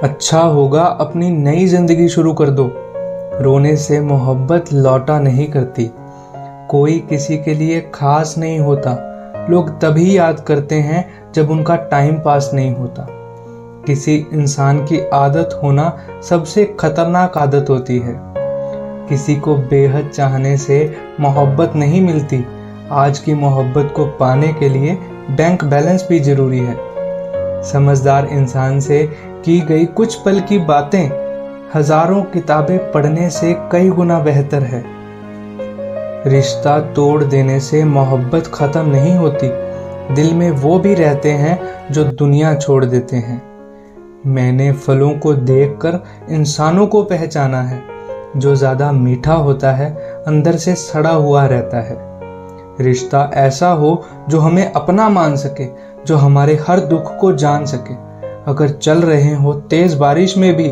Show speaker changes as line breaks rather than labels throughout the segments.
अच्छा होगा अपनी नई जिंदगी शुरू कर दो। रोने से मोहब्बत लौटा नहीं करती। कोई किसी के लिए खास नहीं होता। लोग तभी याद करते हैं जब उनका टाइम पास नहीं होता। किसी इंसान की आदत होना सबसे खतरनाक आदत होती है। किसी को बेहद चाहने से मोहब्बत नहीं मिलती। आज की मोहब्बत को पाने के लिए बैंक बैलेंस भी जरूरी है। समझदार इंसान से की गई कुछ पल की बातें हजारों किताबें पढ़ने से कई गुना बेहतर है। रिश्ता तोड़ देने से मोहब्बत खत्म नहीं होती। दिल में वो भी रहते हैं जो दुनिया छोड़ देते हैं। मैंने फलों को देखकर इंसानों को पहचाना है। जो ज्यादा मीठा होता है अंदर से सड़ा हुआ रहता है। रिश्ता ऐसा हो जो हमें अपना मान सके, जो हमारे हर दुख को जान सके। अगर चल रहे हो तेज बारिश में भी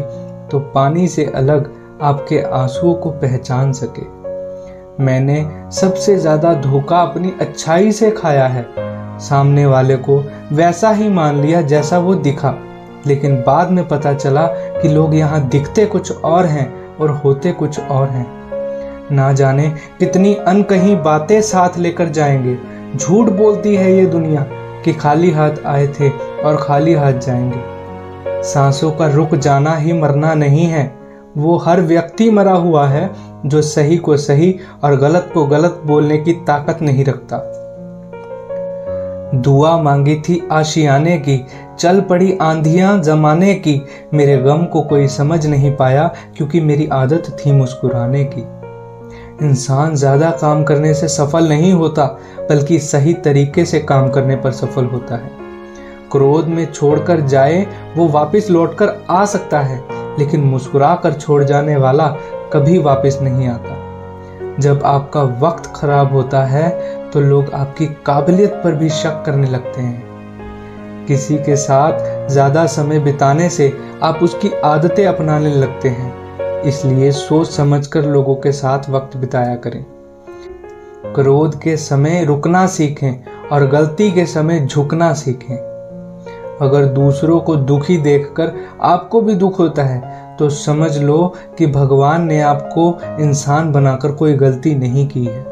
तो पानी से अलग आपके आंसुओं को पहचान सके। मैंने सबसे ज्यादा धोखा अपनी अच्छाई से खाया है। सामने वाले को वैसा ही मान लिया जैसा वो दिखा, लेकिन बाद में पता चला कि लोग यहाँ दिखते कुछ और हैं और होते कुछ और हैं। ना जाने कितनी अनकही बातें साथ लेकर जाएंगे। झूठ बोलती है ये दुनिया कि खाली हाथ आए थे और खाली हाथ जाएंगे। सांसों का रुक जाना ही मरना नहीं है। वो हर व्यक्ति मरा हुआ है जो सही को सही और गलत को गलत बोलने की ताकत नहीं रखता। दुआ मांगी थी आशियाने की, चल पड़ी आंधियां जमाने की। मेरे गम को कोई समझ नहीं पाया क्योंकि मेरी आदत थी मुस्कुराने की। इंसान ज्यादा काम करने से सफल नहीं होता, बल्कि सही तरीके से काम करने पर सफल होता है। क्रोध में छोड़कर जाए वो वापस लौटकर आ सकता है, लेकिन मुस्कुरा कर छोड़ जाने वाला कभी वापस नहीं आता। जब आपका वक्त खराब होता है तो लोग आपकी काबिलियत पर भी शक करने लगते हैं। किसी के साथ ज्यादा समय बिताने से आप उसकी आदतें अपनाने लगते हैं। इसलिए सोच समझकर लोगों के साथ वक्त बिताया करें। क्रोध के समय रुकना सीखें और गलती के समय झुकना सीखें। अगर दूसरों को दुखी देखकर आपको भी दुख होता है तो समझ लो कि भगवान ने आपको इंसान बनाकर कोई गलती नहीं की है।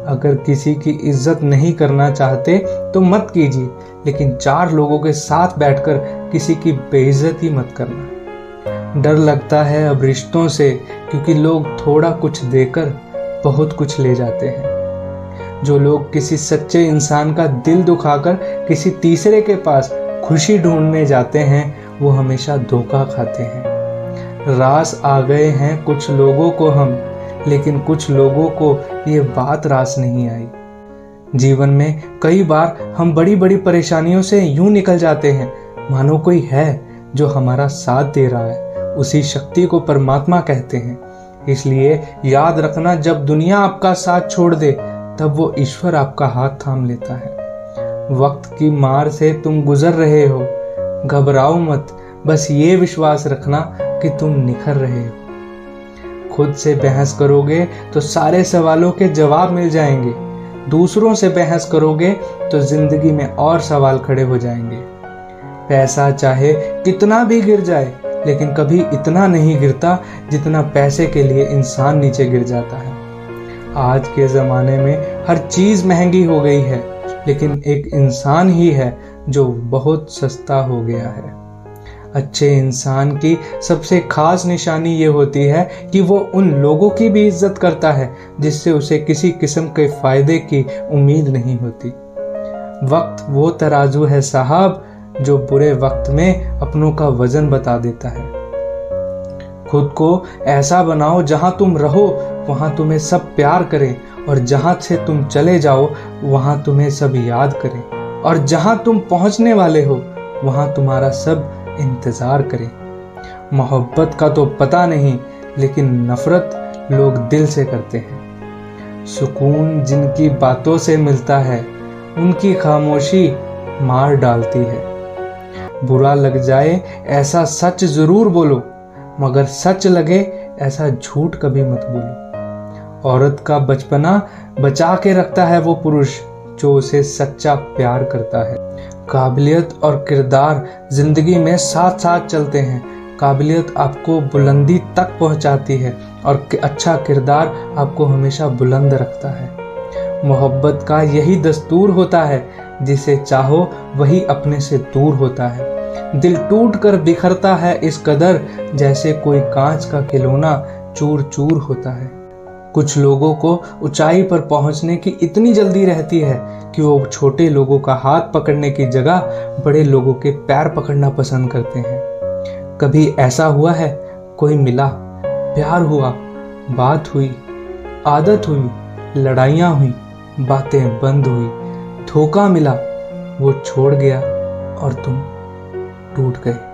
अगर किसी की इज्जत नहीं करना चाहते तो मत कीजिए, लेकिन 4 लोगों के साथ बैठकर किसी की बेइज्जती मत करना। डर लगता है अब रिश्तों से, क्योंकि लोग थोड़ा कुछ देकर बहुत कुछ ले जाते हैं। जो लोग किसी सच्चे इंसान का दिल दुखाकर किसी तीसरे के पास खुशी ढूंढने जाते हैं वो हमेशा धोखा खाते हैं। रास आ गए हैं कुछ लोगों को हम, लेकिन कुछ लोगों को ये बात रास नहीं आई। जीवन में कई बार हम बड़ी बड़ी परेशानियों से यूं निकल जाते हैं मानो कोई है जो हमारा साथ दे रहा है। उसी शक्ति को परमात्मा कहते हैं। इसलिए याद रखना, जब दुनिया आपका साथ छोड़ दे तब वो ईश्वर आपका हाथ थाम लेता है। वक्त की मार से तुम गुजर रहे हो, घबराओ मत, बस ये विश्वास रखना कि तुम निखर रहे हो। खुद से बहस करोगे तो सारे सवालों के जवाब मिल जाएंगे। दूसरों से बहस करोगे तो जिंदगी में और सवाल खड़े हो जाएंगे। पैसा चाहे कितना भी गिर जाए, लेकिन कभी इतना नहीं गिरता जितना पैसे के लिए इंसान नीचे गिर जाता है। आज के ज़माने में हर चीज़ महंगी हो गई है, लेकिन एक इंसान ही है जो बहुत सस्ता हो गया है। अच्छे इंसान की सबसे खास निशानी ये होती है कि वो उन लोगों की भी इज्जत करता है जिससे उसे किसी किस्म के फायदे की उम्मीद नहीं होती। वक्त वो तराजू है साहब जो बुरे वक्त में अपनों का वजन बता देता है। खुद को ऐसा बनाओ जहां तुम रहो वहां तुम्हें सब प्यार करें, और जहां से तुम चले जाओ वहां तुम्हें सब याद करें, और जहां तुम पहुंचने वाले हो वहां तुम्हारा सब इंतजार करें। मोहब्बत का तो पता नहीं, लेकिन नफरत लोग दिल से करते हैं। सुकून जिनकी बातों से मिलता है उनकी खामोशी मार डालती है। बुरा लग जाए ऐसा सच जरूर बोलो, मगर सच लगे ऐसा झूठ कभी मत बोलो। औरत का बचपना बचा के रखता है वो पुरुष जो उसे सच्चा प्यार करता है। काबिलियत और किरदार ज़िंदगी में साथ साथ चलते हैं। काबिलियत आपको बुलंदी तक पहुंचाती है और अच्छा किरदार आपको हमेशा बुलंद रखता है। मोहब्बत का यही दस्तूर होता है, जिसे चाहो वही अपने से दूर होता है। दिल टूट कर बिखरता है इस कदर, जैसे कोई कांच का खिलौना चूर चूर होता है। कुछ लोगों को ऊंचाई पर पहुंचने की इतनी जल्दी रहती है कि वो छोटे लोगों का हाथ पकड़ने की जगह बड़े लोगों के पैर पकड़ना पसंद करते हैं। कभी ऐसा हुआ है, कोई मिला, प्यार हुआ, बात हुई, आदत हुई, लड़ाइयाँ हुई, बातें बंद हुई, धोखा मिला, वो छोड़ गया और तुम टूट गए।